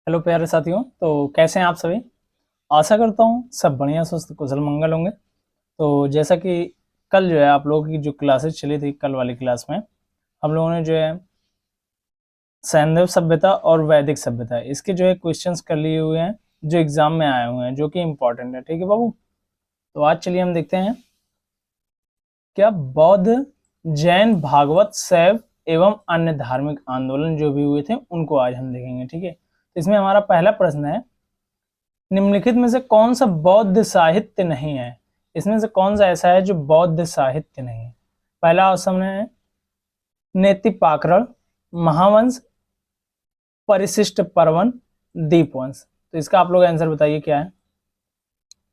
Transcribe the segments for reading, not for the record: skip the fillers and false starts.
Hello प्यारे साथियों। तो कैसे हैं आप सभी। आशा करता हूँ सब बढ़िया स्वस्थ कुशल मंगल होंगे। तो जैसा कि कल जो है आप लोगों की जो क्लासेस चली थी, कल वाली क्लास में हम लोगों ने जो है सैंधव सभ्यता और वैदिक सभ्यता इसके जो है क्वेश्चंस कर लिए हुए हैं, जो एग्जाम में आए हुए हैं, जो कि इम्पोर्टेंट है। ठीक है बाबू। तो आज चलिए हम देखते हैं क्या बौद्ध, जैन, भागवत, शैव एवं अन्य धार्मिक आंदोलन जो भी हुए थे उनको आज हम देखेंगे। ठीक है। तो इसमें हमारा पहला प्रश्न है, निम्नलिखित में से कौन सा बौद्ध साहित्य नहीं है। इसमें से कौन सा ऐसा है जो बौद्ध साहित्य नहीं है। पहला ऑप्शन है नेतिपाकरण, महावंश, परिशिष्ट पर्वन, दीपवंश। तो इसका आप लोग आंसर बताइए क्या है।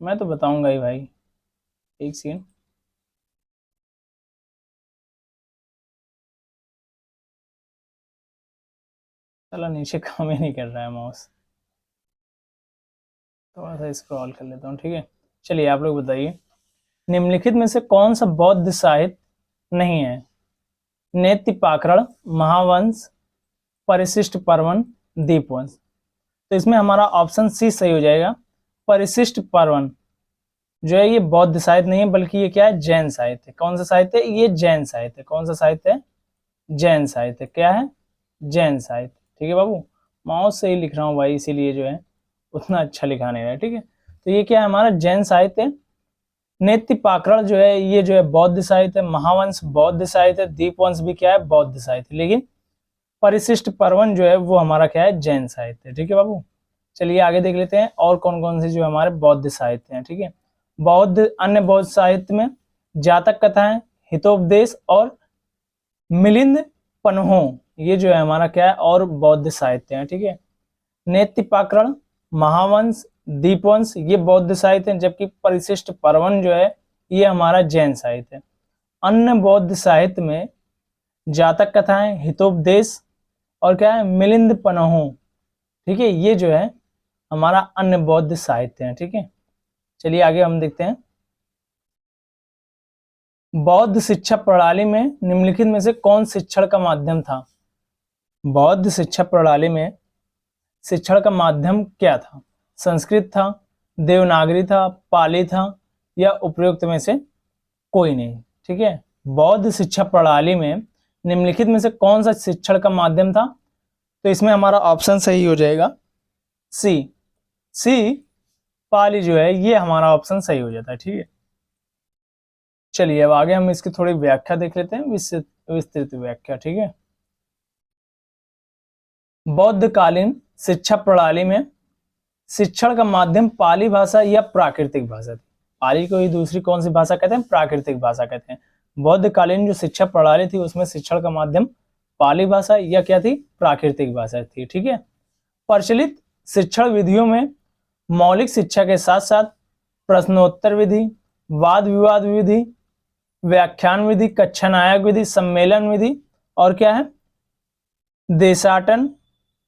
मैं तो बताऊंगा ही भाई, एक सेकंड। चलो नीचे काम ही नहीं कर रहा है माउस, थोड़ा सा स्क्रॉल कर लेता हूँ। ठीक है। चलिए आप लोग बताइए, निम्नलिखित में से कौन सा बौद्ध साहित्य नहीं है। नेतिपाकरण, महावंश, परिशिष्ट पर्वन, दीपवंश। तो इसमें हमारा ऑप्शन सी सही हो जाएगा। परिशिष्ट पर्वन जो है ये बौद्ध साहित्य नहीं है, बल्कि ये क्या है, जैन साहित्य। कौन सा साहित्य है ये, जैन साहित्य। कौन सा साहित्य है, जैन साहित्य। क्या है, जैन साहित्य। ठीक है बाबू, माउस से ही लिख रहा हूँ भाई, इसीलिए जो है उतना अच्छा लिखा नहीं रहा है। ठीक है। तो ये क्या है, हमारा जैन साहित्य। नेत्तिपाकरण जो है ये जो है बौद्ध साहित्य, महावंश बौद्ध साहित्य, दीपवंश भी क्या है, बौद्ध साहित्य। लेकिन परिशिष्ट पर्वन जो है वो हमारा क्या है, जैन साहित्य। ठीक है बाबू। चलिए आगे देख लेते हैं और कौन कौन से जो हमारे बौद्ध साहित्य हैं। ठीक है। बौद्ध, अन्य बौद्ध साहित्य में जातक कथाएं, हितोपदेश और मिलिंद पन्हों, ये जो है हमारा क्या है और बौद्ध साहित्य है। ठीक है। नेत्तिपाकरण, महावंश, दीपवंश ये बौद्ध साहित्य है, जबकि परिशिष्ट पर्वन जो है ये हमारा जैन साहित्य है। अन्य बौद्ध साहित्य में जातक कथाएं, हितोपदेश और क्या है, मिलिंद पन्हों। ठीक है, ये जो है हमारा अन्य बौद्ध साहित्य है। ठीक है। चलिए आगे हम देखते हैं, बौद्ध शिक्षा प्रणाली में निम्नलिखित में से कौन शिक्षण का माध्यम था। बौद्ध शिक्षा प्रणाली में शिक्षण का माध्यम क्या था। संस्कृत था, देवनागरी था, पाली था या उपयुक्त में से कोई नहीं। ठीक है। बौद्ध शिक्षा प्रणाली में निम्नलिखित में से कौन सा शिक्षण का माध्यम था। तो इसमें हमारा ऑप्शन सही हो जाएगा सी। सी पाली जो है ये हमारा ऑप्शन सही हो जाता है। ठीक है। चलिए अब आगे हम इसकी थोड़ी व्याख्या देख लेते हैं, विस्तृत व्याख्या। ठीक है। बौद्धकालीन शिक्षा प्रणाली में शिक्षण का माध्यम पाली भाषा या प्राकृतिक भाषा थी। पाली को ही दूसरी कौन सी भाषा कहते हैं, प्राकृतिक भाषा कहते हैं। बौद्धकालीन जो शिक्षा प्रणाली थी उसमें शिक्षण का माध्यम पाली भाषा या क्या थी, प्राकृतिक भाषा थी। ठीक है। प्रचलित शिक्षण विधियों में मौलिक शिक्षा के साथ साथ प्रश्नोत्तर विधि, वाद विवाद विधि, व्याख्यान विधि, कक्षा नायक विधि, सम्मेलन विधि और क्या है, देशाटन,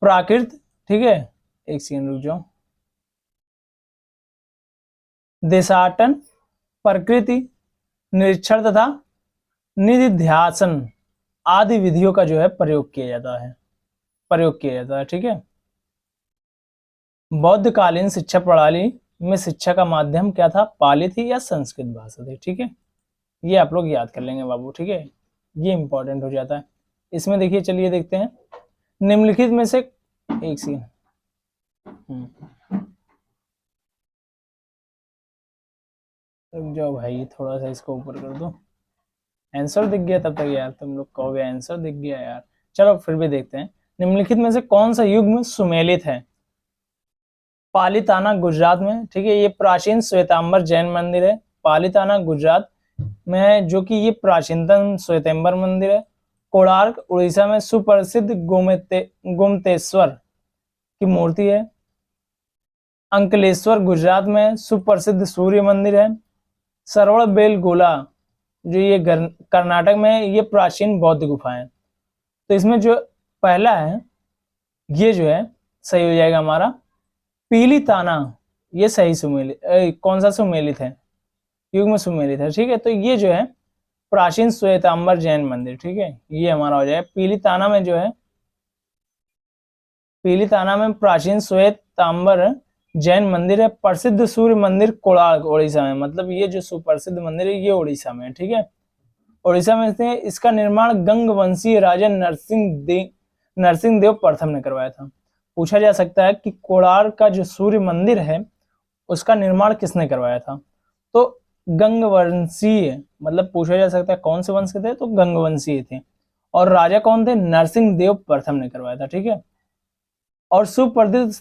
प्राकृत। ठीक है, एक सेकंड रुक जाओ। देशाटन, प्रकृति, निरीक्षण तथा निधिध्यासन आदि विधियों का जो है प्रयोग किया जाता है। ठीक है। बौद्धकालीन शिक्षा प्रणाली में शिक्षा का माध्यम क्या था, पाली थी या संस्कृत भाषा थी। ठीक है, ये आप लोग याद कर लेंगे बाबू। ठीक है, ये इंपॉर्टेंट हो जाता है इसमें। देखिए चलिए देखते हैं, निम्नलिखित में से एक सेकंड, रुक जाओ भाई, थोड़ा सा इसको ऊपर कर दो। आंसर दिख गया तब तक यार, तुम लोग कहोगे आंसर दिख गया यार। चलो फिर भी देखते हैं, निम्नलिखित में से कौन सा युग्म सुमेलित है। पालीताना गुजरात में। ठीक है, ये प्राचीन श्वेतांबर जैन मंदिर है। पालीताना गुजरात में है, जो कि ये प्राचीनतम श्वेतांबर मंदिर है। कोणार्क उड़ीसा में सुप्रसिद्ध गोमतेश्वर की मूर्ति है। अंकलेश्वर गुजरात में सुप्रसिद्ध सूर्य मंदिर है। सरवण बेलगोला जो ये कर्नाटक में है, ये प्राचीन बौद्ध गुफा है। तो इसमें जो पहला है ये जो है सही हो जाएगा हमारा पीली ताना, ये सही सुमेलित, कौन सा सुमेलित है, युग्म सुमेलित है। ठीक है। तो ये जो है प्राचीन श्वेतांबर जैन मंदिर। ठीक है, ये हमारा हो जाएगा पीली ताना में जो है पीलीताना में प्राचीन श्वेत तांबर जैन मंदिर है। प्रसिद्ध सूर्य मंदिर कोणार्क उड़ीसा में, मतलब ये जो सुप्रसिद्ध मंदिर है ये उड़ीसा में है, ठीक है, उड़ीसा में से। इसका निर्माण गंगवंशीय राजा नरसिंह देव प्रथम ने करवाया था। पूछा जा सकता है कि कोणार्क का जो सूर्य मंदिर है उसका निर्माण किसने करवाया था, तो गंगवंशीय, मतलब पूछा जा सकता है कौन से वंश के थे, तो गंगवंशीय थे। और राजा कौन थे, नरसिंह देव प्रथम ने करवाया था, ठीक है। और सुप्रसिद्ध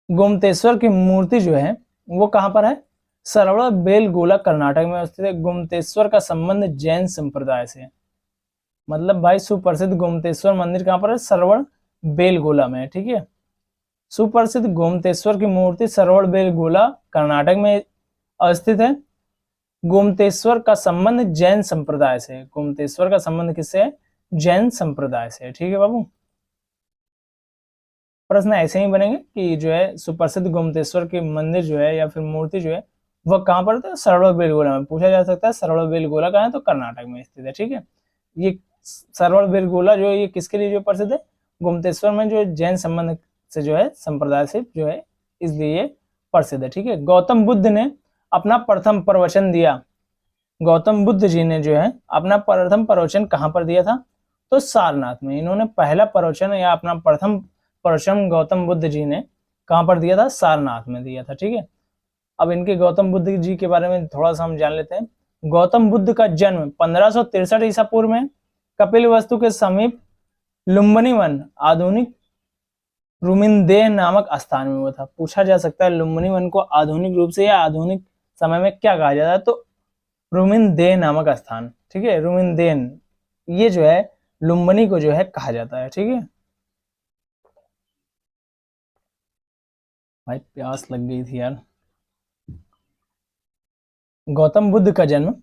गोमतेश्वर की मूर्ति जो है वो कहां पर है, सरवण बेलगोला कर्नाटक में स्थित है। गोमतेश्वर का संबंध जैन संप्रदाय से है, मतलब भाई सुप्रसिद्ध गोमतेश्वर मंदिर कहां पर है, सरवण बेलगोला में, ठीक है। सुप्रसिद्ध गोमतेश्वर की मूर्ति सरवण बेलगोला कर्नाटक में स्थित है। गोमतेश्वर का संबंध जैन संप्रदाय से है। गोमतेश्वर का संबंध किससे है, जैन संप्रदाय से है, ठीक है बाबू। प्रश्न ऐसे ही बनेंगे कि जो है सुप्रसिद्ध गोमतेश्वर की मंदिर जो है या फिर मूर्ति जो है वह कहां पर है, सरवण बेलगोला में। पूछा जा सकता है सरवण बेलगोला कहां है, तो कर्नाटक में स्थित है, ठीक है। ये सरवण बेलगोला जो है ये किसके लिए जो प्रसिद्ध है, गोमतेश्वर में जो जैन संबंध से जो है संप्रदाय से जो है इसलिए प्रसिद्ध है, ठीक है। गौतम बुद्ध ने अपना प्रथम प्रवचन दिया, गौतम बुद्ध जी ने जो है अपना प्रथम प्रवचन कहां पर दिया था, तो सारनाथ में। इन्होंने पहला प्रवचन या अपना प्रथम प्रवचन गौतम बुद्ध जी ने कहां पर दिया था, सारनाथ में दिया था, ठीक है। अब इनके गौतम बुद्ध जी के बारे में थोड़ा सा हम जान लेते हैं। गौतम बुद्ध का जन्म 1563 ईसा पूर्व में कपिलवस्तु के समीप लुम्बिनी वन आधुनिक रुमिनदेह नामक स्थान में हुआ था। पूछा जा सकता है लुम्बिनी वन को आधुनिक रूप से या आधुनिक समय में क्या कहा जाता है, तो रुमिनदेह नामक स्थान, ठीक है। रुमिनदेह ये जो है लुम्बिनी को जो है कहा जाता है, ठीक है। भाई प्यास लग गई थी यार। गौतम बुद्ध का जन्म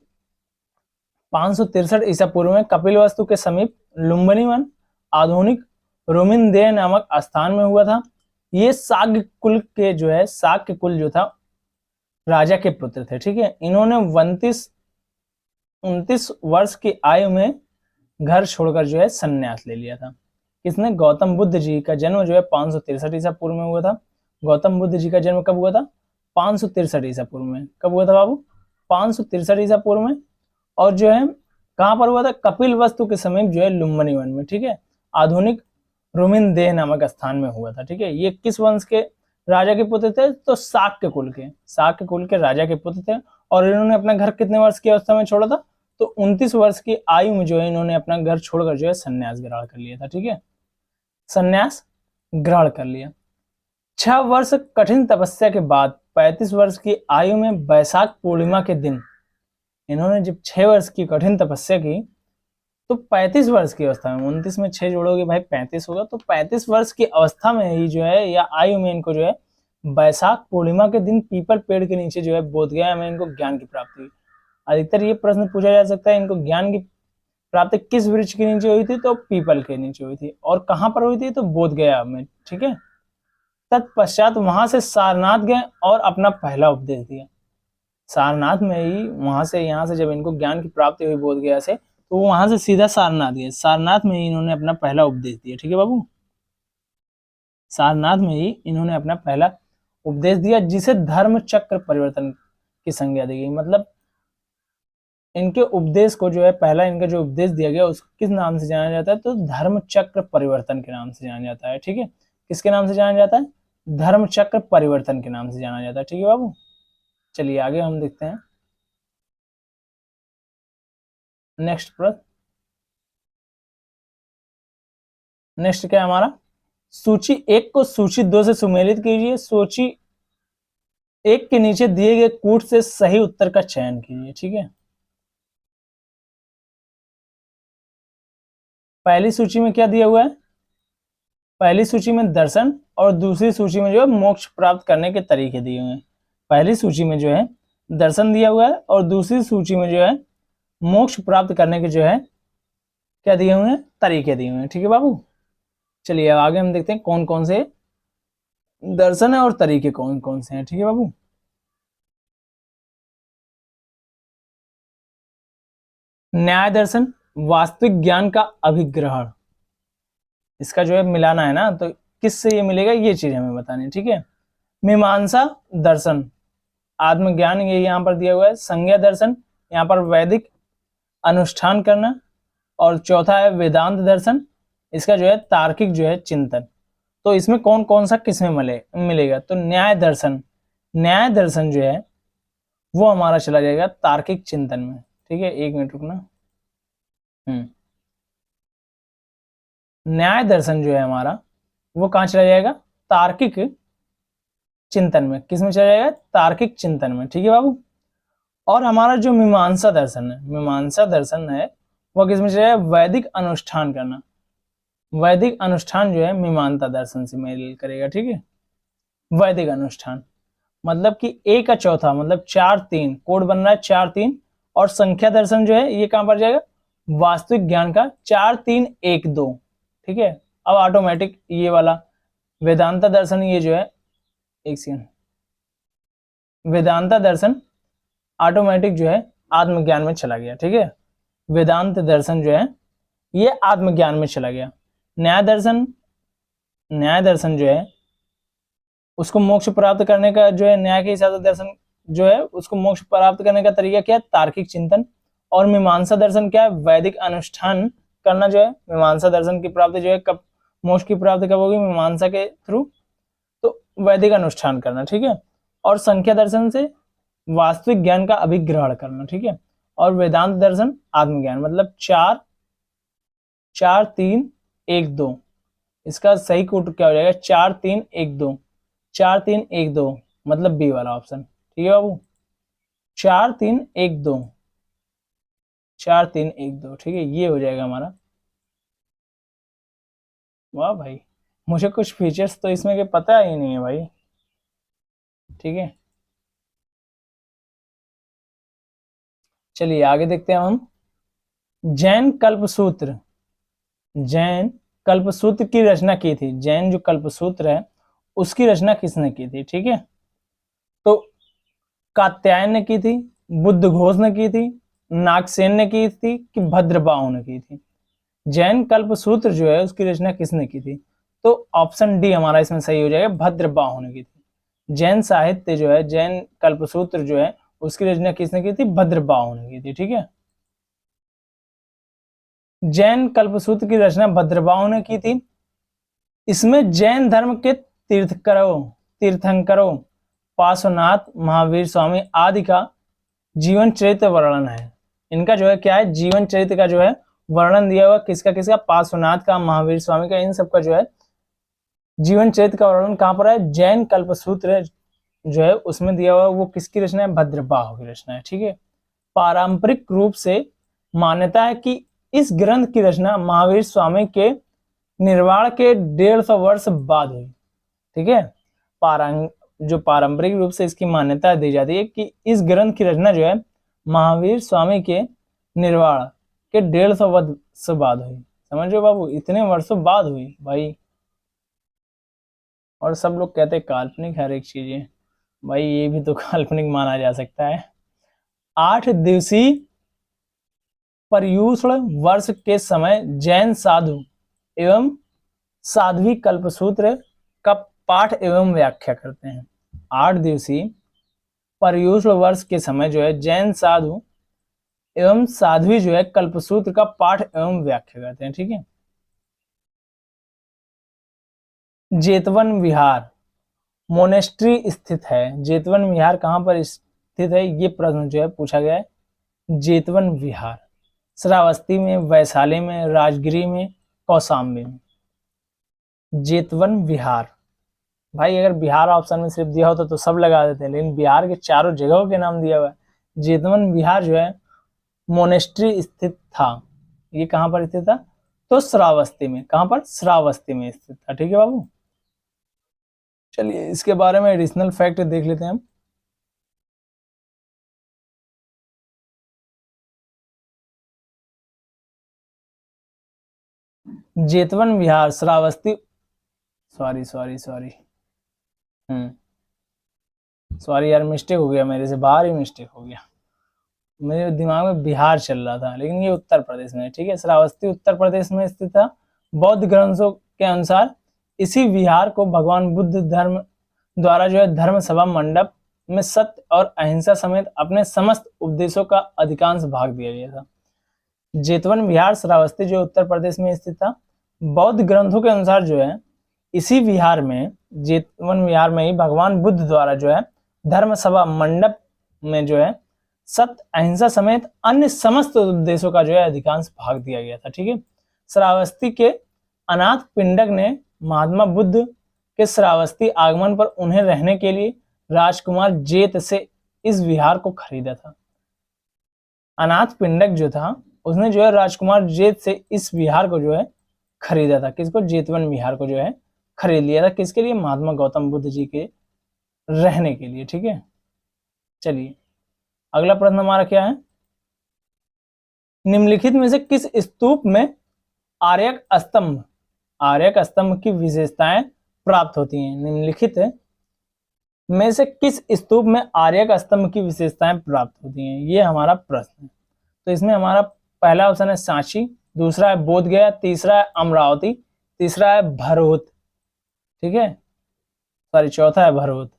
563 ईसा पूर्व में कपिलवस्तु के समीप लुम्बिनी वन आधुनिक रुमिनदेह नामक स्थान में हुआ था। ये शाक्य कुल के जो है, शाक्य कुल जो था राजा के पुत्र थे, ठीक है। इन्होंने 29 वर्ष की आयु में घर छोड़कर जो है संन्यास ले लिया था। किसने, गौतम बुद्ध जी का जन्म जो है 563 ईसा पूर्व में हुआ था। गौतम बुद्ध जी का जन्म कब हुआ था, 563 ईसा पूर्व में। कब हुआ था बाबू, 563 ईसा पूर्व में। और जो है कहां पर हुआ था, कपिलवस्तु के समीप जो है लुम्बिनी वन में, ठीक है, आधुनिक रुमिनदेह नामक स्थान में हुआ था, ठीक है। ये किस वंश के राजा के पुत्र थे, तो शाक्य कुल के, शाक्य कुल के राजा के पुत्र थे। और इन्होंने अपना घर कितने वर्ष की अवस्था में छोड़ा था, तो 29 वर्ष की आयु में जो है इन्होंने अपना घर छोड़कर जो है संन्यास ग्रहण कर लिया था, ठीक है, संन्यास ग्रहण कर लिया। 6 वर्ष कठिन तपस्या के बाद 35 वर्ष की आयु में वैशाख पूर्णिमा के दिन इन्होंने जब 6 वर्ष की कठिन तपस्या की, तो 35 वर्ष की अवस्था में, 29 में 6 जोड़ोगे भाई 35 होगा, तो 35 वर्ष की अवस्था में ही जो है या आयु में इनको जो है वैशाख पूर्णिमा के दिन पीपल पेड़ के नीचे जो है बोधगया में इनको ज्ञान की प्राप्ति हुई। अधिकतर ये प्रश्न पूछा जा सकता है इनको ज्ञान की प्राप्ति किस वृक्ष के नीचे हुई थी, तो पीपल के नीचे हुई थी। और कहां पर हुई थी, तो बोधगया में, ठीक है। तत्पश्चात वहां से सारनाथ गए और अपना पहला उपदेश दिया। सारनाथ में ही वहां से, यहाँ से जब इनको ज्ञान की प्राप्ति हुई बोधगया से, तो वहां से सीधा सारनाथ गए। सारनाथ में ही इन्होंने अपना पहला उपदेश दिया, ठीक है बाबू। सारनाथ में ही इन्होंने अपना पहला उपदेश दिया, जिसे धर्म चक्र परिवर्तन की संज्ञा दी गई। मतलब इनके उपदेश को जो है, पहला इनका जो उपदेश दिया गया उसको किस नाम से जाना जाता है, तो धर्म चक्र परिवर्तन के नाम से जाना जाता है, ठीक है। किसके नाम से जाना जाता है, धर्म चक्र परिवर्तन के नाम से जाना जाता है, ठीक है बाबू। चलिए आगे हम देखते हैं नेक्स्ट प्रश्न। नेक्स्ट क्या है हमारा, सूची 1 को सूची 2 से सुमेलित कीजिए। सूची 1 के नीचे दिए गए कूट से सही उत्तर का चयन कीजिए, ठीक है। पहली सूची में क्या दिया हुआ है, पहली सूची में दर्शन और दूसरी सूची में जो है मोक्ष प्राप्त करने के तरीके दिए हुए हैं। पहली सूची में जो है दर्शन दिया हुआ है और दूसरी सूची में जो है मोक्ष प्राप्त करने के जो है क्या दिए हुए हैं, तरीके दिए हुए हैं, ठीक है बाबू। चलिए आगे हम देखते हैं कौन कौन से दर्शन है और तरीके कौन कौन से हैं, ठीक है बाबू। न्याय दर्शन, वास्तविक ज्ञान का अभिग्रहण, इसका जो है मिलाना है ना, तो किससे ये मिलेगा ये चीज हमें बतानी है, ठीक है। मीमांसा दर्शन, आत्मज्ञान ये यहाँ पर दिया हुआ है। संज्ञा दर्शन, यहाँ पर वैदिक अनुष्ठान करना। और चौथा है वेदांत दर्शन, इसका जो है तार्किक जो है चिंतन। तो इसमें कौन कौन सा किसमें मिलेगा, तो न्याय दर्शन, न्याय दर्शन जो है वो हमारा चला जाएगा तार्किक चिंतन में, ठीक है। एक मिनट रुकना। न्याय दर्शन जो है हमारा वो कहाँ चला जाएगा, तार्किक चिंतन में। किस में चला जाएगा, तार्किक चिंतन में, ठीक है बाबू। और हमारा जो मीमांसा दर्शन है, मीमांसा दर्शन है वो किस में चला जाएगा, वैदिक अनुष्ठान करना। वैदिक अनुष्ठान जो है मीमांसा दर्शन से मेल करेगा, ठीक है। वैदिक अनुष्ठान मतलब कि ए का चौथा, मतलब 4-3 कोड बन रहा है 4-3। और संख्या दर्शन जो है ये कहां पर जाएगा, वास्तविक ज्ञान का 4-3-1-2, ठीक है। अब ऑटोमेटिक ये वाला वेदांता दर्शन, ये जो है एक सेकंड, वेदांता दर्शन ऑटोमेटिक जो है आत्मज्ञान में चला गया, ठीक है। वेदांत दर्शन जो है ये आत्मज्ञान में चला गया। न्याय दर्शन, न्याय दर्शन जो है उसको मोक्ष प्राप्त करने का जो है, न्याय के हिसाब से दर्शन जो है उसको मोक्ष प्राप्त करने का तरीका क्या है, तार्किक चिंतन। और मीमांसा दर्शन क्या है, वैदिक अनुष्ठान करना जो है। मीमांसा दर्शन की प्राप्ति जो है कब, मोक्ष की प्राप्ति कब होगी, मीमांसा के थ्रू, तो वैदिक अनुष्ठान करना, ठीक है। और संख्या दर्शन से वास्तविक ज्ञान का अभिग्रहण करना, ठीक है। और वेदांत दर्शन आत्मज्ञान, मतलब 4-4-3-1-2, इसका सही कोड क्या हो जाएगा, 4-3-1-2, 4-3-1-2 मतलब बी वाला ऑप्शन, ठीक है बाबू। 4-3-1-2, 4-3-1-2, ठीक है, ये हो जाएगा हमारा। वाह भाई, मुझे कुछ फीचर्स तो इसमें के पता ही नहीं है भाई, ठीक है। चलिए आगे देखते हैं हम। जैन कल्पसूत्र, जैन कल्पसूत्र की रचना की थी, जैन जो कल्पसूत्र है उसकी रचना किसने की थी, ठीक है। तो कात्यायन ने की थी, बुद्ध घोष ने की थी, नागसेन ने की थी, कि भद्रबाहु ने की थी। जैन कल्पसूत्र जो है उसकी रचना किसने की थी, तो ऑप्शन डी हमारा इसमें सही हो जाएगा, भद्रबाहु ने की थी। जैन साहित्य जो है, जैन कल्पसूत्र जो है उसकी रचना किसने की थी, भद्रबाहु ने की थी, ठीक है। जैन कल्पसूत्र की रचना भद्रबाहु ने की थी। इसमें जैन धर्म के तीर्थंकरों पार्श्वनाथ, महावीर स्वामी आदि का जीवन चरित्र वर्णन है। इनका जो है क्या है, जीवन चरित्र का जो है वर्णन दिया हुआ, किसका किसका, पार्श्वनाथ का, महावीर स्वामी का, इन सबका जो है जीवन चरित्र का वर्णन कहां पर है, जैन कल्पसूत्र जो है उसमें दिया हुआ, वो किसकी रचना है, भद्रबाहु की रचना है, ठीक है। पारंपरिक रूप से मान्यता है कि इस ग्रंथ की रचना महावीर स्वामी के निर्वाण के 150 वर्ष बाद हुई, ठीक है। जो पारंपरिक रूप से इसकी मान्यता दी जाती है कि इस ग्रंथ की रचना जो है महावीर स्वामी के निर्वाण के 150 वर्ष बाद हुई। समझो बाबू, इतने वर्षों बाद हुई भाई। और सब लोग कहते हैं काल्पनिक हर एक चीज है, भाई ये भी तो काल्पनिक माना जा सकता है। 8 दिवसीय पर्युषण वर्ष के समय जैन साधु एवं साध्वी कल्पसूत्र का पाठ एवं व्याख्या करते हैं। 8 दिवसीय पर्युषण वर्ष के समय जो है जैन साधु एवं साध्वी जो है कल्पसूत्र का पाठ एवं व्याख्या करते हैं, ठीक है। जेतवन विहार मोनेस्ट्री स्थित है। जेतवन विहार कहां पर स्थित है, ये प्रश्न जो है पूछा गया है। जेतवन विहार श्रावस्ती में, वैशाली में, राजगिरी में, कौशाम्बी में। जेतवन विहार, भाई अगर बिहार ऑप्शन में सिर्फ दिया होता तो सब लगा देते हैं, लेकिन बिहार के चारों जगहों के नाम दिया हुआ है। जेतवन विहार जो है मोनेस्ट्री स्थित था, ये कहां पर स्थित था, तो श्रावस्ती में। कहां पर, श्रावस्ती में स्थित था, ठीक है बाबू। चलिए इसके बारे में एडिशनल फैक्ट देख लेते हैं हम। जेतवन विहार श्रावस्ती, सॉरी यार, मिस्टेक हो गया मेरे से, बाहर ही मिस्टेक हो गया, मेरे दिमाग में बिहार चल रहा था, लेकिन ये उत्तर प्रदेश में है, ठीक है। श्रावस्ती उत्तर प्रदेश में स्थित था। बौद्ध ग्रंथों के अनुसार इसी विहार को भगवान बुद्ध धर्म द्वारा जो है धर्म सभा मंडप में सत्य और अहिंसा समेत अपने समस्त उपदेशों का अधिकांश भाग दिया गया था। जेतवन विहार श्रावस्ती जो उत्तर प्रदेश में स्थित था, बौद्ध ग्रंथों के अनुसार जो है इसी विहार में, जेतवन विहार में ही भगवान बुद्ध द्वारा जो है धर्म सभा मंडप में जो है सत्य अहिंसा समेत अन्य समस्त उपदेशों का जो है अधिकांश भाग दिया गया था। ठीक है, श्रावस्ती के अनाथ पिंडक ने महात्मा बुद्ध के श्रावस्ती आगमन पर उन्हें रहने के लिए राजकुमार जेत से इस विहार को खरीदा था। अनाथ पिंडक जो था उसने जो है राजकुमार जेत से इस विहार को जो है खरीदा था। किसको? जेतवन विहार को जो है खरीद लिया था। किसके लिए? महात्मा गौतम बुद्ध जी के रहने के लिए। ठीक है, चलिए अगला प्रश्न हमारा क्या है? निम्नलिखित में से किस स्तूप में आर्यक स्तंभ की विशेषताएं प्राप्त होती हैं? निम्नलिखित में से किस स्तूप में आर्यक स्तंभ की विशेषताएं प्राप्त होती हैं? ये हमारा प्रश्न है। तो इसमें हमारा पहला ऑप्शन है सांची, दूसरा है बोध गया, तीसरा है अमरावती, तीसरा है भरहुत। ठीक है, सॉरी चौथा है भरहुत।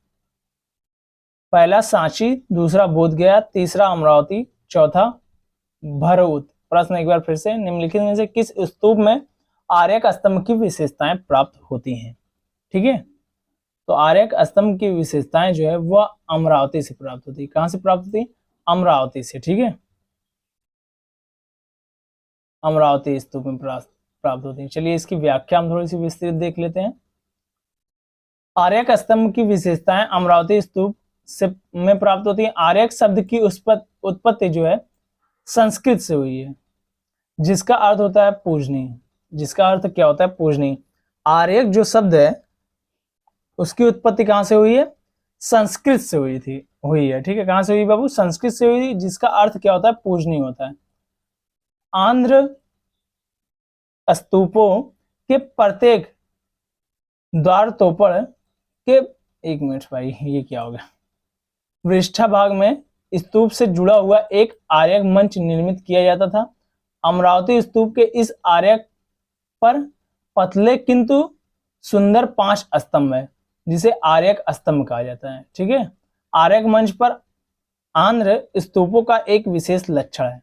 पहला सांची, दूसरा बोध गया, तीसरा अमरावती, चौथा भरहुत। प्रश्न एक बार फिर से, निम्नलिखित में से किस स्तूप में आर्यक स्तंभ की विशेषताएं प्राप्त होती हैं? ठीक है, तो आर्यक स्तंभ की विशेषताएं जो है वह अमरावती से प्राप्त होती है। कहां से प्राप्त होती है? अमरावती से। ठीक है, अमरावती स्तूप में प्राप्त होती है। चलिए इसकी व्याख्या हम थोड़ी सी विस्तृत देख लेते हैं। आर्यक स्तंभ की विशेषताएं अमरावती स्तूप से में प्राप्त होती है। आर्यक शब्द की उत्पत्ति जो है संस्कृत से हुई है, जिसका अर्थ होता है पूजनीय। जिसका अर्थ क्या होता है? पूजनीय। आर्यक जो शब्द है उसकी उत्पत्ति कहां से हुई है? संस्कृत से हुई है। ठीक है, कहां से हुई बाबू? संस्कृत से हुई, जिसका अर्थ क्या होता है? पूजनीय होता है। आंध्र स्तूपों के प्रत्येक द्वार तोपड़ के, एक मिनट भाई ये क्या हो गया, पृष्ठा भाग में स्तूप से जुड़ा हुआ एक आर्यक मंच निर्मित किया जाता था। अमरावती स्तूप के इस आर्यक पर पतले किंतु सुंदर 5 स्तंभ है, जिसे आर्यक स्तंभ कहा जाता है। ठीक है, आर्यक मंच पर आंध्र स्तूपों का एक विशेष लक्षण है।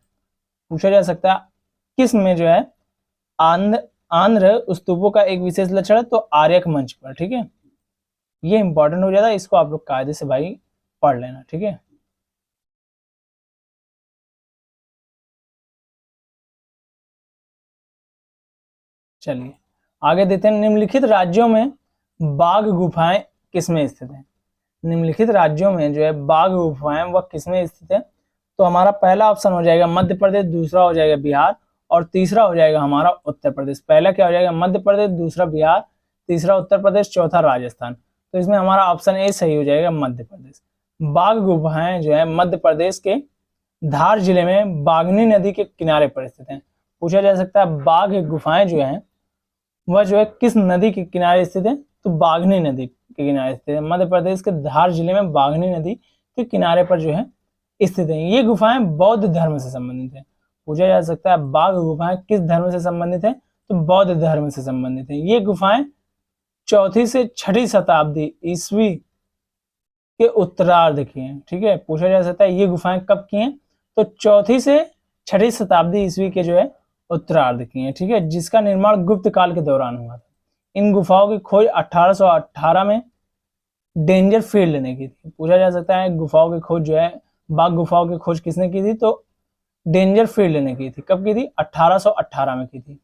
पूछा जा सकता है किस में जो है आंध्र स्तूपों का एक विशेष लक्षण है? तो आर्यक मंच पर। ठीक है, ये इंपॉर्टेंट हो जाता है, इसको आप लोग कायदे से भाई पढ़ लेना। ठीक है, चलिए आगे देते हैं। निम्नलिखित राज्यों में बाघ गुफाएं किसमें स्थित हैं? निम्नलिखित राज्यों में जो है बाघ गुफाएं वह किसमें स्थित है? तो हमारा पहला ऑप्शन हो जाएगा मध्य प्रदेश, दूसरा हो जाएगा बिहार और तीसरा हो जाएगा हमारा उत्तर प्रदेश। पहला क्या हो जाएगा? मध्य प्रदेश, दूसरा बिहार, तीसरा उत्तर प्रदेश, चौथा राजस्थान। तो इसमें हमारा ऑप्शन ए सही हो जाएगा, मध्य प्रदेश। बाघ गुफाएं जो है मध्य प्रदेश के धार जिले में बाघनी नदी के किनारे पर स्थित है। पूछा जा सकता है बाघ गुफाएं जो है वह जो है किस नदी के किनारे स्थित है? तो बाघनी नदी के किनारे स्थित है। मध्य प्रदेश के धार जिले में बाघनी नदी के किनारे पर जो है स्थित है। ये गुफाएं बौद्ध धर्म से संबंधित है। पूछा जा सकता है बाघ गुफाएं किस धर्म से संबंधित है? तो बौद्ध धर्म से संबंधित है। ये गुफाएं 4वीं से 6वीं शताब्दी ईस्वी के उत्तरार्ध की हैं। ठीक है, पूछा जा सकता है ये गुफाएं कब की हैं? तो 4वीं से 6वीं शताब्दी ईस्वी के जो है उत्तरार्ध की हैं। ठीक है, जिसका निर्माण गुप्त काल के दौरान हुआ था। इन गुफाओं की खोज 1818 में डेंजर फील्ड ने की थी। पूछा जा सकता है गुफाओं की खोज जो है, बाघ गुफाओं की खोज किसने की थी? तो डेंजर फील्ड ने की थी। कब की थी? 1818 में की थी।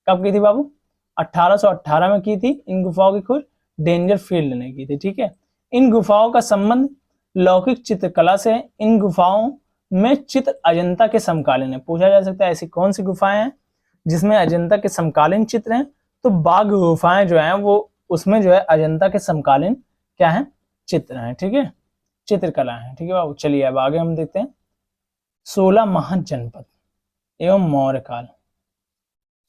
कब की थी बाबू? 1818 में की थी इन गुफाओं की खोज, डेंजर फील्ड ने की थी। ठीक है, इन गुफाओं का संबंध लौकिक चित्रकला से है। इन गुफाओं में चित्र अजंता के समकालीन है। पूछा जा सकता है ऐसी कौन सी गुफाएं हैं जिसमें अजंता के समकालीन चित्र हैं? तो बाघ गुफाएं जो हैं वो उसमें जो है अजंता के समकालीन क्या है? चित्र हैं। ठीक है, चित्रकला है। ठीक है बाबू, चलिए अब आगे हम देखते हैं 16 महाजनपद एवं मौर्य काल।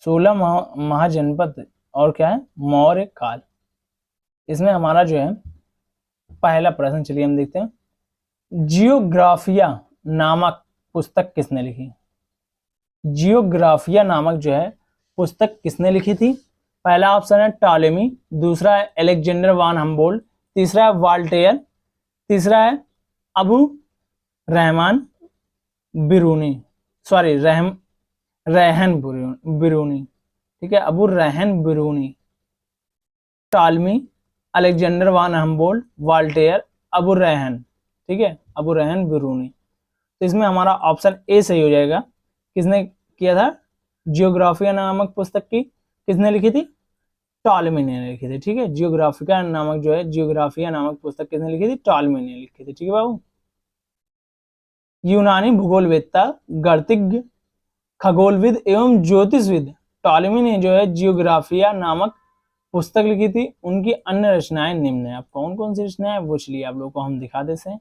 16 महाजनपद और क्या है? मौर्य काल। इसमें हमारा जो है पहला प्रश्न, चलिए हम देखते हैं। जियोग्राफिया नामक पुस्तक किसने लिखी? जियोग्राफिया नामक जो है पुस्तक किसने लिखी थी? पहला ऑप्शन है टॉलेमी, दूसरा है अलेक्जेंडर वान हम्बोल्ट, तीसरा है वाल्टेयर, तीसरा है अबू रहमान बिरूनी, सॉरी रहन बिरूनी, ठीक है, अबू रहन बिरूनी, टॉलमी, अलेक्जेंडर वान हम्बोल्ट, वाल्टेयर, अबू रहन, ठीक है, अबू रहन बिरूनी। तो इसमें हमारा ऑप्शन ए सही हो जाएगा। किसने किया था? जियोग्राफिया नामक पुस्तक की किसने लिखी थी? टॉलमी ने लिखी थी, ठीक है। जियोग्राफिका नामक जो है, जियोग्राफिया नामक पुस्तक किसने लिखी थी? टॉलमी ने लिखी थी, ठीक है बाबू। यूनानी भूगोलवेत्ता, गणितज्ञ, खगोलविद एवं ज्योतिषविद टॉलमी ने जो है जियोग्राफिया नामक पुस्तक लिखी थी। उनकी अन्य रचनाएं निम्न है। अब कौन कौन सी रचनाएं वो चलिए आप लोगों को हम दिखा देते हैं।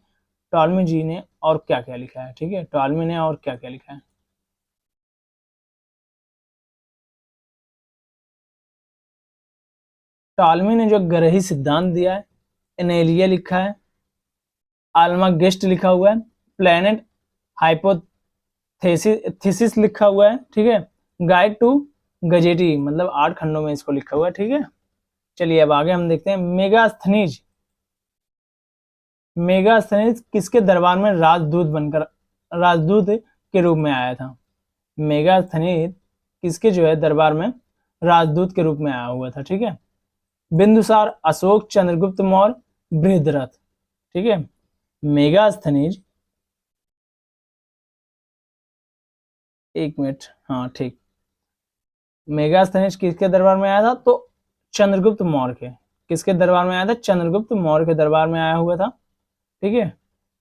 टॉलमी जी ने और क्या क्या लिखा है, ठीक है, टॉलमी ने और क्या क्या लिखा है। टॉलमी ने जो ग्रही सिद्धांत दिया है, एनेलिया लिखा है, आल्मागेस्ट लिखा हुआ है, प्लेनेट हाइपोथेसिस लिखा हुआ है, ठीक है, गाइड टू गजेटी मतलब 8 खंडों में इसको लिखा हुआ है, ठीक है। चलिए अब आगे हम देखते हैं। मेगास्थनीज किसके दरबार में राजदूत के रूप में आया था? मेगास्थनीज किसके जो है दरबार में राजदूत के रूप में आया हुआ था, ठीक है। बिंदुसार, अशोक, चंद्रगुप्त मौर्य, बृहद्रथ, ठीक है। मेगास्थनीज, एक मिनट, हाँ ठीक, मेगास्थनीज किसके दरबार में आया था? तो चंद्रगुप्त मौर्य के, किसके दरबार में आया था? चंद्रगुप्त मौर्य के दरबार में आया हुआ था, ठीक है।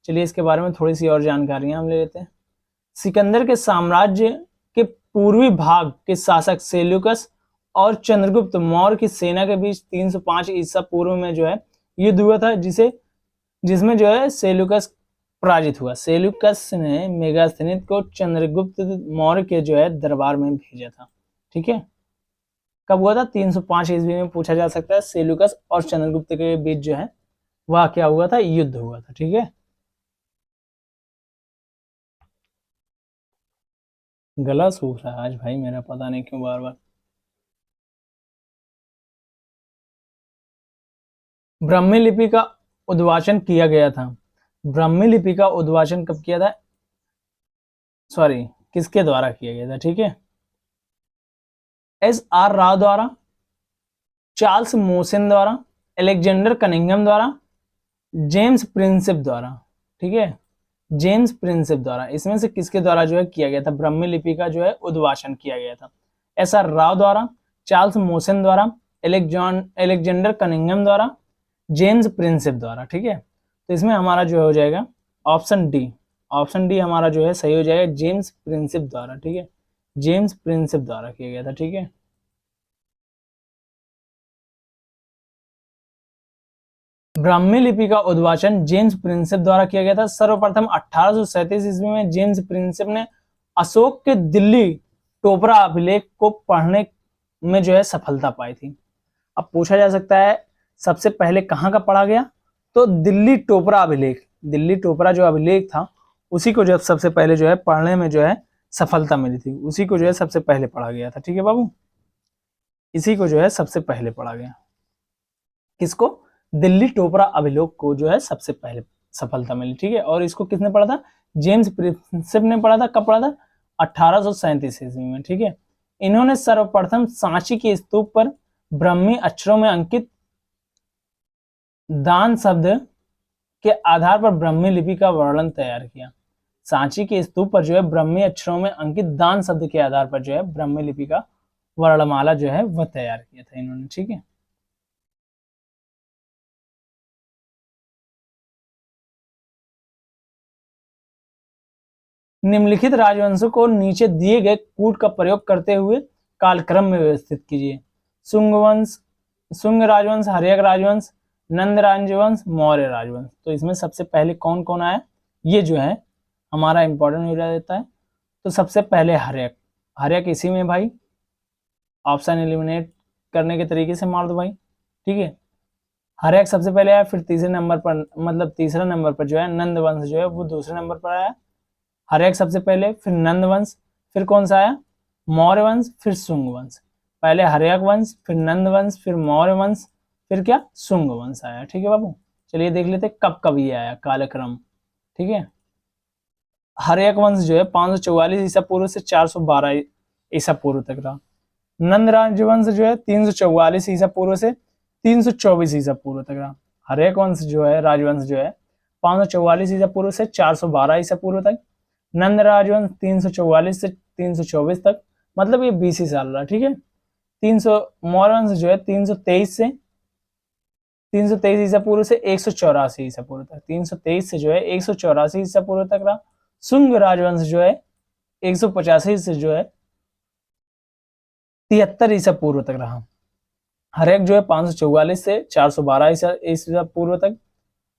चलिए इसके बारे में थोड़ी सी और जानकारियां हम ले लेते हैं। सिकंदर के साम्राज्य के पूर्वी भाग के शासक सेल्यूकस और चंद्रगुप्त मौर्य की सेना के बीच 305 ईसा पूर्व में जो है युद्ध हुआ था, जिसमें जो है सेल्यूकस पराजित हुआ। सेल्यूकस ने मेगास्थनीज को चंद्रगुप्त मौर्य के जो है दरबार में भेजा था, ठीक है। कब हुआ था? 305 ईस्वी में पूछा जा सकता है। सेल्यूकस और चंद्रगुप्त के बीच जो है वह क्या हुआ था? युद्ध हुआ था, ठीक है। गला सूख रहा है आज भाई मेरा, पता नहीं क्यों बार बार। ब्राह्मी लिपि का उद्वाचन किया गया था। ब्राह्मी लिपि का उद्वाचन कब किया था? सॉरी, किसके द्वारा किया गया था, ठीक है। SR राव द्वारा, चार्ल्स मोसन द्वारा, अलेक्जेंडर कनिंघम द्वारा, जेम्स प्रिंसेप द्वारा, ठीक है, जेम्स प्रिंसेप द्वारा। इसमें से किसके द्वारा जो है किया गया था? ब्राह्मी लिपि का जो है उद्वाचन किया गया था। SR राव द्वारा, चार्ल्स मोसन द्वारा, अलेक्जेंडर कनिंघम द्वारा, जेम्स प्रिंसेप द्वारा, ठीक है। तो इसमें हमारा जो हो जाएगा ऑप्शन डी, ऑप्शन डी हमारा जो है सही हो जाएगा, जेम्स प्रिंसेप द्वारा, ठीक है, जेम्स प्रिंसेप द्वारा किया गया था, ठीक है। ब्राह्मी लिपि का उद्वाचन जेम्स प्रिंसेप द्वारा किया गया था। सर्वप्रथम 1837 ईस्वी में जेम्स प्रिंसेप ने अशोक के दिल्ली टोपरा अभिलेख को पढ़ने में जो है सफलता पाई थी। अब पूछा जा सकता है सबसे पहले कहाँ का पढ़ा गया? तो दिल्ली टोपरा अभिलेख, दिल्ली टोपरा जो अभिलेख था उसी को जब सबसे पहले जो है पढ़ने में जो है सफलता मिली थी, उसी को जो है सबसे पहले पढ़ा गया था, ठीक है बाबू, इसी को जो है सबसे पहले पढ़ा गया। किसको? दिल्ली टोपरा अभिलेख को जो है सबसे पहले सफलता मिली, ठीक है। और इसको किसने पढ़ा था? जेम्स प्रिंसेप ने पढ़ा था। कब पढ़ा था? 1837 ईस्वी में, ठीक है। इन्होंने सर्वप्रथम सांची के स्तूप पर ब्राह्मी अक्षरों में अंकित दान शब्द के आधार पर ब्राह्मी लिपि का वर्णन तैयार किया। सांची के स्तूप पर जो है ब्राह्मी अक्षरों में अंकित दान शब्द के आधार पर जो है ब्राह्मी लिपि का वर्णमाला जो है वह तैयार किया था इन्होंने, ठीक है। निम्नलिखित राजवंशों को नीचे दिए गए कूट का प्रयोग करते हुए कालक्रम में व्यवस्थित कीजिए। सुंग वंश, सुंग राजवंश, हर्यक राजवंश, नंद राजवंश, मौर्य राजवंश। तो इसमें सबसे पहले कौन कौन आया ये जो है हमारा इंपॉर्टेंट हो जाता है। तो सबसे पहले हर्यक, हर्यक इसी में भाई, ऑप्शन एलिमिनेट करने के तरीके से मार दो भाई, ठीक है। हर्यक सबसे पहले आया, फिर तीसरे नंबर पर मतलब तीसरा नंबर पर जो है नंद वंश जो है वो दूसरे नंबर पर आया। हर्यक सबसे पहले, फिर नंद वंश, फिर कौन सा आया? मौर्य वंश, फिर सुंग वंश। पहले हर्यक वंश, फिर नंद वंश, फिर मौर्य वंश, फिर क्या शुंग वंश आया। ठीक है बाबू, चलिए देख लेते कब कब ये आया कालक्रम। ठीक है, हर्यक वंश जो है 544 ईसा पूर्व से 412 ईसा पूर्व तक रहा। नंद राजवंश जो है 344 ईसा पूर्व से 324 ईसा पूर्व तक रहा। हर्यक वंश जो है राजवंश जो है 544 ईसा पूर्व से 412 ईसा पूर्व तक। नंद राजवंश 344 से 324 तक, मतलब ये 20 ही साल रहा। ठीक है, 300 मौर्य वंश जो है 323 से 323 ईसा पूर्व से 184 ईसा पूर्व तक, 323 से जो है 184 ईसा पूर्व तक रहा। शुंग राजवंश जो है 185 से जो है 73 ईसा पूर्व तक रहा। हर्यक जो है 544 से 412 ईसा पूर्व तक।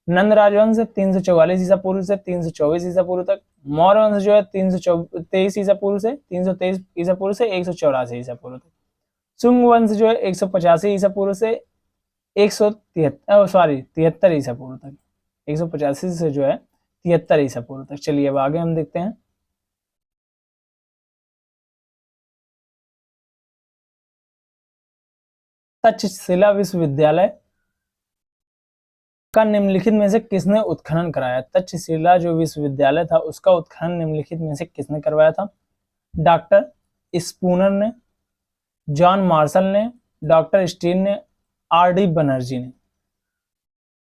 नंद राजवंश 344 ईसा पूर्व से 324 ईसा पूर्व तक। मौर्य वंश जो है 323 ईसा पूर्व से 323 ईसा पूर्व से 184 ईसा पूर्व तक। शुंग वंश जो है 185 ईसा पूर्व से 73 ईसा पूर्व तक, 185 से जो है 73 ईसा पूर्व तक। चलिए अब आगे हम देखते हैं। तक्षशिला विश्वविद्यालय का निम्नलिखित में से किसने उत्खनन कराया? तक्षशिला जो विश्वविद्यालय था उसका उत्खनन निम्नलिखित में से किसने करवाया था? डॉक्टर स्पूनर ने, जॉन मार्शल ने, डॉक्टर स्टीन ने, आर.डी. बनर्जी ने।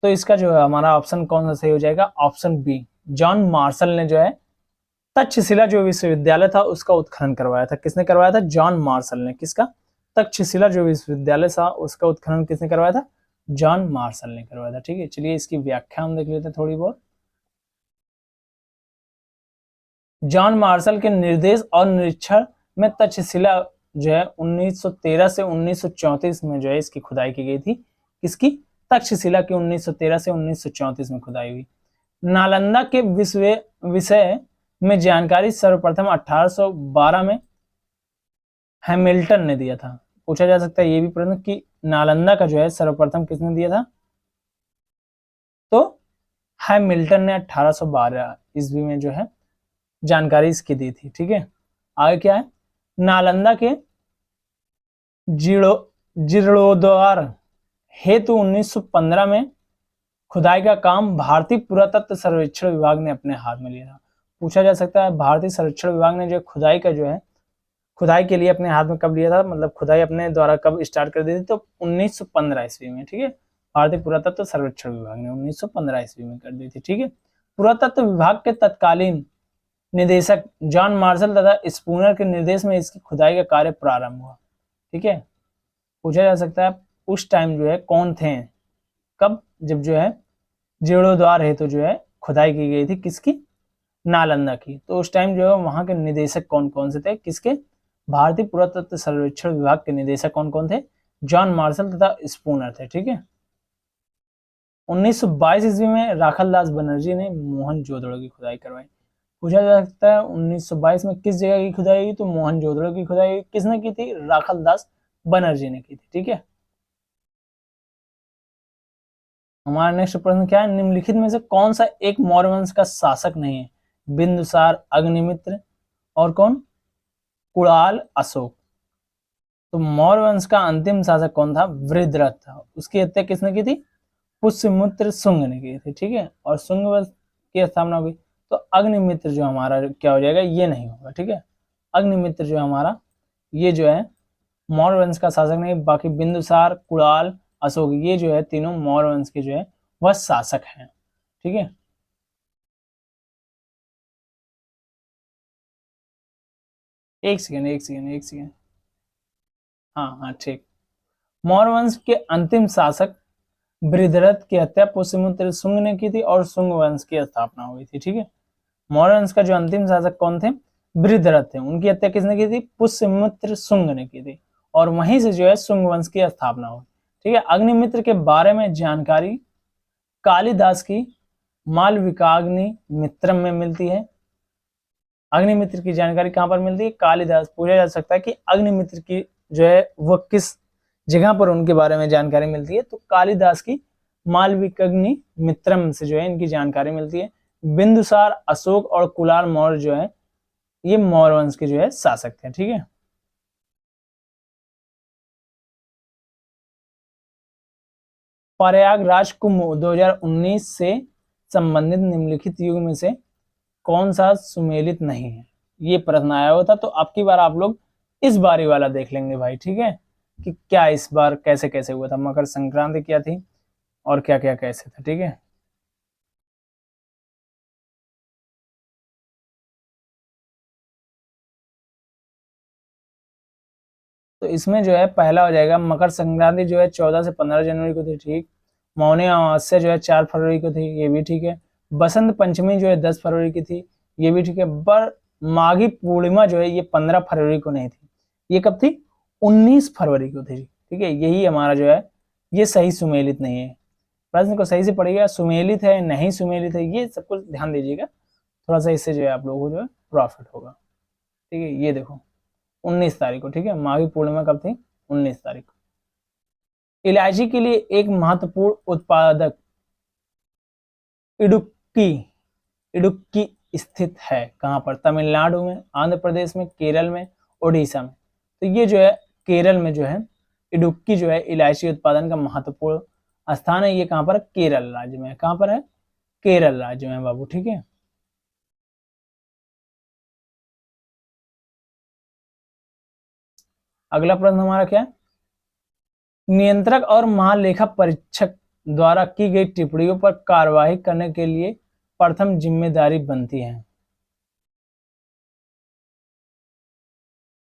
तो इसका जो है हमारा ऑप्शन कौन सा सही हो जाएगा? ऑप्शन बी, जॉन मार्शल ने जो है तक्षशिला जो विश्वविद्यालय था उसका उत्खनन करवाया था। किसने करवाया था? जॉन मार्शल ने। किसका? तक्षशिला जो विश्वविद्यालय था उसका उत्खनन किसने करवाया था? जॉन मार्शल ने करवाया था। ठीक है, चलिए इसकी व्याख्या हम देख लेते हैं थोड़ी बहुत। जॉन मार्शल के निर्देश और निरीक्षण में तक्षशिला जो है 1913 से 1934 में जो है इसकी खुदाई की गई थी। किसकी? तक्षशिला की 1913 से 1934 में खुदाई हुई। नालंदा के विषय में जानकारी सर्वप्रथम 1812 में हैमिल्टन ने दिया था। पूछा जा सकता है ये भी प्रश्न कि नालंदा का जो है सर्वप्रथम किसने दिया था? तो हैमिल्टन ने 1812 ईस्वी में जो है जानकारी इसकी दी थी। ठीक है, आगे क्या है? नालंदा के जीर्णोद्धार हेतु 1915 में खुदाई का काम भारतीय पुरातत्व सर्वेक्षण विभाग ने अपने हाथ में लिया था। पूछा जा सकता है भारतीय सर्वेक्षण विभाग ने जो खुदाई का जो है खुदाई के लिए अपने हाथ में कब लिया था, मतलब खुदाई अपने द्वारा कब स्टार्ट कर दी थी? तो 1915 ईस्वी में। ठीक है, भारतीय पुरातत्व सर्वेक्षण विभाग ने 1915 ईस्वी में कर दी थी। ठीक है, पुरातत्व विभाग के तत्कालीन निदेशक जॉन मार्शल तथा स्पूनर के निर्देश में इसकी खुदाई का कार्य प्रारंभ हुआ। ठीक है, पूछा जा सकता है उस टाइम जो है कौन थे, कब? जब जो है जीर्णोद्धार हेतु जो है खुदाई की गई थी। किसकी? नालंदा की। तो उस टाइम जो है वहां के निदेशक कौन कौन से थे? किसके? भारतीय पुरातत्व सर्वेक्षण विभाग के निदेशक कौन कौन थे? जॉन मार्शल तथा स्पूनर थे। ठीक है, 1922 ईस्वी में राखलदास बनर्जी ने मोहनजोदड़ो की खुदाई करवाई। पूछा जा सकता है 1922 में किस जगह की खुदाई हुई? तो मोहनजोदड़ो की खुदाई किसने की थी? राखलदास बनर्जी ने की थी। ठीक है, हमारा नेक्स्ट प्रश्न क्या है? निम्नलिखित में से कौन सा एक मौर्य वंश का शासक नहीं है? बिंदुसार, अग्निमित्र और कौन? कुणाल, अशोक। तो मौर्य वंश का अंतिम शासक कौन था? वृद्धरथ था। उसकी हत्या किसने की थी? पुष्यमित्र शुंग ने की थी। ठीक है, और शुंग वंश की स्थापना हुई। तो अग्निमित्र जो हमारा क्या हो जाएगा? ये नहीं होगा। ठीक है, अग्निमित्र जो हमारा ये जो है मौर्य वंश का शासक नहीं। बाकी बिंदुसार, कुणाल, अशोक ये जो है तीनों मौर्य वंश के जो है वह शासक हैं। ठीक है, एक सेकेंड। हाँ हाँ ठीक। मौर्य वंश के अंतिम शासक वृद्धरथ की हत्या पुष्यमित्र शुंग ने की थी और शुंग वंश की स्थापना हुई थी। ठीक है, मौर्य वंश का जो अंतिम शासक कौन थे? वृद्धरथ थे। उनकी हत्या किसने की थी? पुष्यमित्र शुंग ने की थी और वहीं से जो है शुंग वंश की स्थापना हुई। ठीक है, अग्निमित्र के बारे में जानकारी कालिदास की मालविकाग्नि मित्रम में मिलती है। अग्निमित्र की जानकारी कहां पर मिलती है? कालिदास। पूछा जा सकता है कि अग्निमित्र की जो है वह किस जगह पर उनके बारे में जानकारी मिलती है? तो कालिदास की मालविकाग्नि मित्रम से जो है इनकी जानकारी मिलती है। बिंदुसार, अशोक और कुलाल मौर्य जो है ये मौर्य वंश के जो है शासक थे। ठीक है, प्रयागराज कुंभ 2019 से संबंधित निम्नलिखित युग में से कौन सा सुमेलित नहीं है? ये प्रश्न आया हुआ था, तो अब की बार आप लोग इस बारी वाला देख लेंगे भाई, ठीक है, कि क्या इस बार कैसे कैसे हुआ था, मकर संक्रांति क्या थी और क्या क्या कैसे था, ठीक है। तो इसमें जो है पहला हो जाएगा मकर संक्रांति, जो है 14 से 15 जनवरी को थी, ठीक। मौनी अमावस्या जो है 4 फरवरी को थी, ये भी ठीक है। बसंत पंचमी जो है 10 फरवरी की थी, ये भी ठीक है। पर माघी पूर्णिमा जो है ये 15 फरवरी को नहीं थी, ये कब थी? 19 फरवरी को थी, ठीक है। यही हमारा जो है ये सही सुमेलित नहीं है। प्रश्न को सही से पढ़िएगा, सुमेलित है नहीं सुमेलित है, ये सब कुछ ध्यान दीजिएगा, थोड़ा सा इससे जो है आप लोगों को जो है प्रॉफिट होगा, ठीक है। ये देखो 19 तारीख को, ठीक है, माघी पूर्णिमा कब थी? 19 तारीख को। इलायची के लिए एक महत्वपूर्ण उत्पादक इडुक्की इडुक्की स्थित है कहाँ पर? तमिलनाडु में, आंध्र प्रदेश में, केरल में, ओडिशा में। तो ये जो है केरल में जो है इडुक्की जो है इलायची उत्पादन का महत्वपूर्ण स्थान है, ये कहाँ पर? केरल राज्य में। कहाँ पर है? केरल राज्य में बाबू, ठीक है। अगला प्रश्न हमारा क्या है? नियंत्रक और महालेखा परीक्षक द्वारा की गई टिप्पणियों पर कार्यवाही करने के लिए प्रथम जिम्मेदारी बनती है।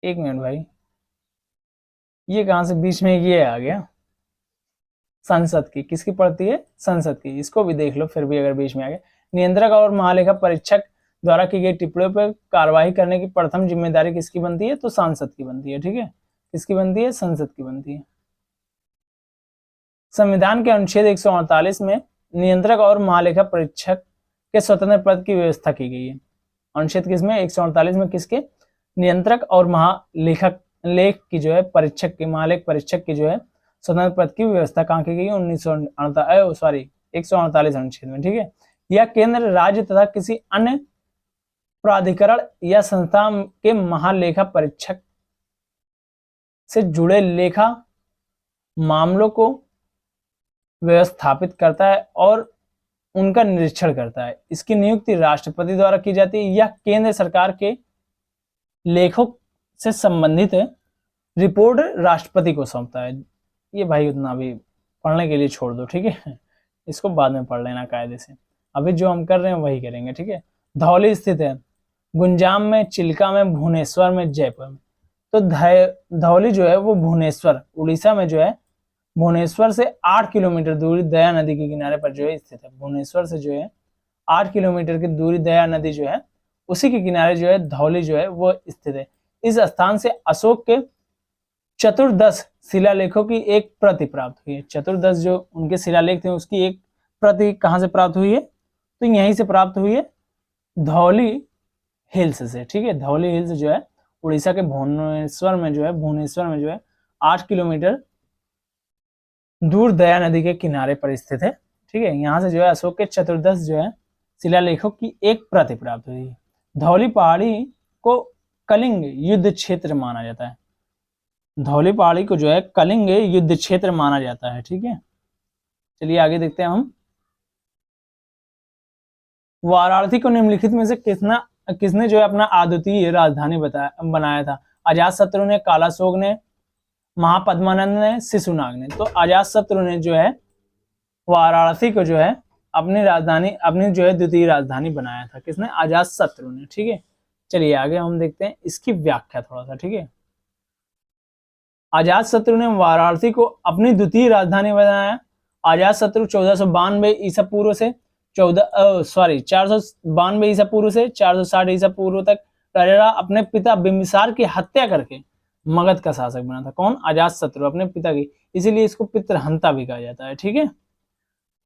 एक मिनट भाई, ये कहां से बीच में ये आ गया? संसद की, किसकी पड़ती है? संसद की। इसको भी देख लो फिर भी अगर बीच में आ गया। नियंत्रक और महालेखा परीक्षक द्वारा की गई टिप्पणियों पर कार्यवाही करने की प्रथम जिम्मेदारी किसकी बनती है? तो सांसद की बनती है, ठीक है। किसकी बनती है? संसद की बनती है। संविधान के अनुच्छेद 148 में नियंत्रक और महालेखा परीक्षक के स्वतंत्र पद की व्यवस्था की गई है। अनुच्छेद किसमें? 148 में किसके? नियंत्रक और महालेखक लेख की जो है परीक्षक की, महालेख परीक्षक की जो है स्वतंत्र पद की व्यवस्था कहाँ की गई है? 148 अनुच्छेद में, ठीक है। यह केंद्र, राज्य तथा किसी अन्य प्राधिकरण या संस्था के महालेखा परीक्षक से जुड़े लेखा मामलों को व्यवस्थापित करता है और उनका निरीक्षण करता है। इसकी नियुक्ति राष्ट्रपति द्वारा की जाती है। यह केंद्र सरकार के लेखों से संबंधित रिपोर्ट राष्ट्रपति को सौंपता है। ये भाई उतना भी पढ़ने के लिए छोड़ दो, ठीक है, इसको बाद में पढ़ लेना कायदे से। अभी जो हम कर रहे हैं वही करेंगे, ठीक है। धौली स्थित है गुंजाम में, चिल्का में, भुवनेश्वर में, जयपुर में। तो धौली जो है वो भुवनेश्वर, उड़ीसा में जो है भुवनेश्वर से 8 किलोमीटर दूरी दया नदी के किनारे पर जो है स्थित है। भुवनेश्वर से जो है 8 किलोमीटर की दूरी दया नदी जो है उसी के किनारे जो है धौली जो है वो स्थित है। इस स्थान से अशोक के चतुर्दश शिलालेखों की एक प्रति प्राप्त हुई है। चतुर्दश जो उनके शिलालेख थे उसकी एक प्रति कहां से प्राप्त हुई है? तो यहीं से प्राप्त हुई है, धौली हिल्स से, ठीक है। धौली हिल्स जो है उड़ीसा के भुवनेश्वर में जो है 8 किलोमीटर दूर दया नदी के किनारे पर स्थित है, ठीक है। यहाँ से जो है अशोक के चतुर्दश जो है शिलालेखों की एक प्रति प्राप्त हुई है। धौली पहाड़ी को कलिंग युद्ध क्षेत्र माना जाता है। धौली पहाड़ी को जो है कलिंग युद्ध क्षेत्र माना जाता है, ठीक है। चलिए आगे देखते हैं हम। वाराणसी को निम्नलिखित में से किसने जो है अपना अद्वितीय राजधानी बनाया था? अजातशत्रु ने, कालाशोक ने, महापद्मानंद ने, शिशुनाग ने। तो अजातशत्रु ने जो है वाराणसी को जो है अपनी जो है द्वितीय राजधानी बनाया था। किसने? अजातशत्रु ने, ठीक है। चलिए आगे हम देखते हैं इसकी व्याख्या थोड़ा सा, ठीक है। अजातशत्रु ने वाराणसी को अपनी द्वितीय राजधानी बनाया। अजातशत्रु 1492 ईसा पूर्व से 492 ईसा पूर्व से 460 ईसा पूर्व तक राजा अपने पिता बिंबिसार की हत्या करके मगध का शासक बना था। कौन? अजातशत्रु, अपने पिता की, इसीलिए इसको पितृहंता भी कहा जाता है, ठीक है।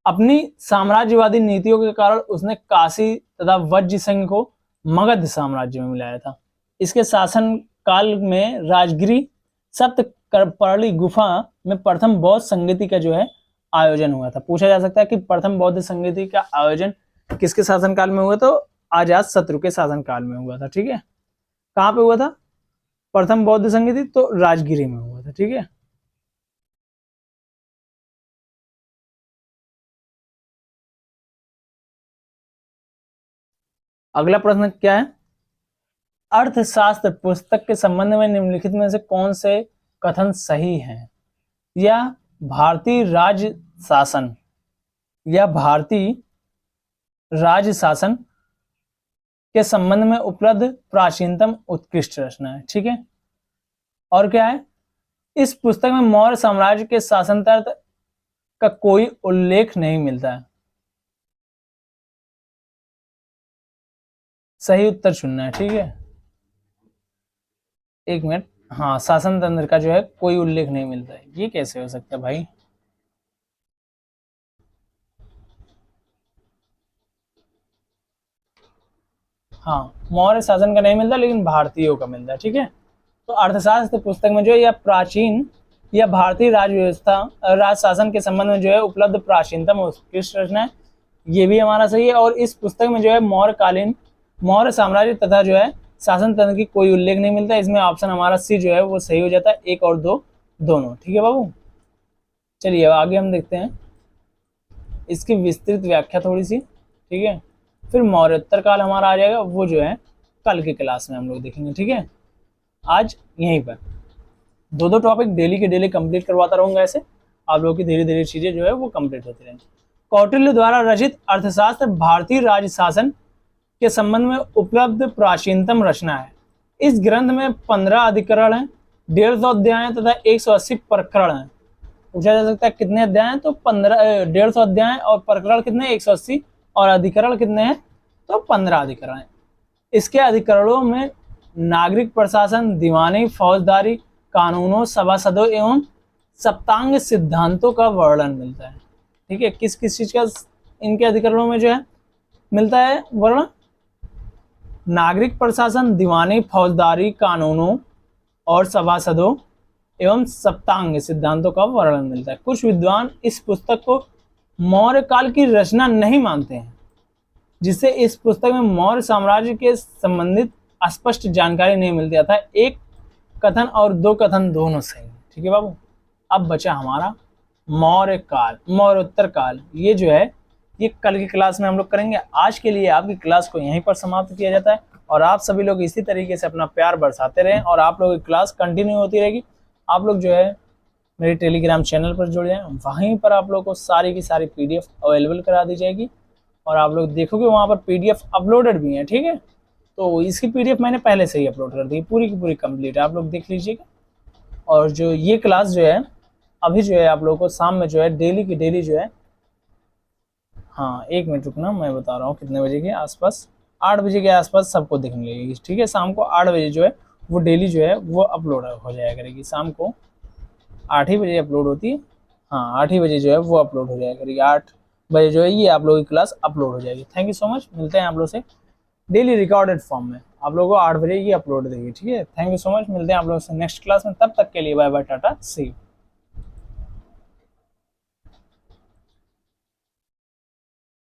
अपनी साम्राज्यवादी नीतियों के कारण उसने काशी तथा वज्र संघ को मगध साम्राज्य में मिलाया था। इसके शासन काल में राजगिरी सप्तपर्णी गुफा में प्रथम बौद्ध संगीति का जो है आयोजन हुआ था। पूछा जा सकता है कि प्रथम बौद्ध संगीति का आयोजन किसके शासनकाल में हुआ? तो अजातशत्रु के शासनकाल में हुआ था, ठीक है। कहाँ पे हुआ था प्रथम बौद्ध संगीति? तो राजगिरी में हुआ था, ठीक है। अगला प्रश्न क्या है, अर्थशास्त्र पुस्तक के संबंध में निम्नलिखित में से कौन से कथन सही हैं? या भारतीय राज्य शासन, या भारतीय राज्य शासन के संबंध में उपलब्ध प्राचीनतम उत्कृष्ट रचना है। ठीक है, और क्या है, इस पुस्तक में मौर्य साम्राज्य के शासन तंत्र का कोई उल्लेख नहीं मिलता है। सही उत्तर चुनना है। ठीक है, एक मिनट, हाँ, शासन तंत्र का जो है कोई उल्लेख नहीं मिलता है, ये कैसे हो सकता है भाई? हाँ, मौर्य शासन का नहीं मिलता लेकिन भारतीयों का मिलता है। ठीक है, तो अर्थशास्त्र पुस्तक में जो है, या प्राचीन या भारतीय राज्य व्यवस्था राज शासन के संबंध में जो है उपलब्ध प्राचीनतम उत्कृष्ट रचना है, ये भी हमारा सही है। और इस पुस्तक में जो है मौर्यकालीन मौर्य साम्राज्य तथा जो है शासन तंत्र की कोई उल्लेख नहीं मिलता। इसमें ऑप्शन हमारा सी जो है वो सही हो जाता है, 1 और 2 दोनों। ठीक है बाबू, चलिए आगे हम देखते हैं इसकी विस्तृत व्याख्या थोड़ी सी। ठीक है, फिर मौर्योत्तर काल हमारा आ जाएगा, वो जो है कल की क्लास में हम लोग देखेंगे। ठीक है, आज यहीं पर 2 टॉपिक डेली के डेली कंप्लीट करवाता रहूंगा, ऐसे आप लोगों की धीरे धीरे चीजें जो है वो कंप्लीट होती रहेंगी। कौटिल्य द्वारा रचित अर्थशास्त्र भारतीय राज्य शासन के संबंध में उपलब्ध प्राचीनतम रचना है। इस ग्रंथ में 15 अधिकरण हैं, 150 अध्याय तथा 180 प्रकरण हैं। पूछा जा सकता है कितने अध्याय हैं, तो 150 अध्याय, और प्रकरण कितने, 180, और अधिकरण कितने हैं, तो 15 अधिकरण हैं। इसके अधिकरणों में नागरिक प्रशासन, दीवानी, फौजदारी, कानूनों, सभासदों एवं सप्तांग सिद्धांतों का वर्णन मिलता है। ठीक है, किस किस चीज का इनके अधिकरणों में जो है मिलता है वर्णन? नागरिक प्रशासन, दीवानी, फौजदारी, कानूनों और सभासदों एवं सप्तांग सिद्धांतों का वर्णन मिलता है। कुछ विद्वान इस पुस्तक को मौर्य काल की रचना नहीं मानते हैं, जिससे इस पुस्तक में मौर्य साम्राज्य के संबंधित स्पष्ट जानकारी नहीं मिलती, अर्थात एक कथन और 2 कथन दोनों सही। ठीक है बाबू, अब बचा हमारा मौर्य काल, मौर्योत्तर काल। ये जो है ये कल की क्लास में हम लोग करेंगे। आज के लिए आपकी क्लास को यहीं पर समाप्त किया जाता है, और आप सभी लोग इसी तरीके से अपना प्यार बरसाते रहें, और आप लोगों की क्लास कंटिन्यू होती रहेगी। आप लोग जो है मेरे टेलीग्राम चैनल पर जुड़ जाएं, वहीं पर आप लोग को सारी की सारी PDF अवेलेबल करा दी जाएगी, और आप लोग देखोगे वहाँ पर PDF अपलोडेड भी है। ठीक है, तो इसकी PDF मैंने पहले से ही अपलोड कर दी, पूरी की पूरी कंप्लीट है, आप लोग देख लीजिएगा। और जो ये क्लास जो है अभी जो है आप लोगों को शाम में जो है डेली की डेली जो है, हाँ 1 मिनट रुकना, मैं बता रहा हूँ कितने बजे के आसपास, 8 बजे के आसपास सबको दिखने लगेगी। ठीक है, शाम को 8 बजे जो है वो डेली जो है वो अपलोड हो जाया करेगी। शाम को 8 ही बजे अपलोड होती है, हाँ 8 ही बजे जो है वो अपलोड हो जाया करेगी। 8 बजे जो है ये आप लोगों की क्लास अपलोड हो जाएगी। थैंक यू सो मच, मिलते हैं आप लोग से डेली रिकॉर्डेड फॉर्म में, आप लोगों को 8 बजे ये अपलोड देगी। ठीक है, थैंक यू सो मच, मिलते हैं आप लोगों से नेक्स्ट क्लास में। तब तक के लिए bye bye, tata, see you.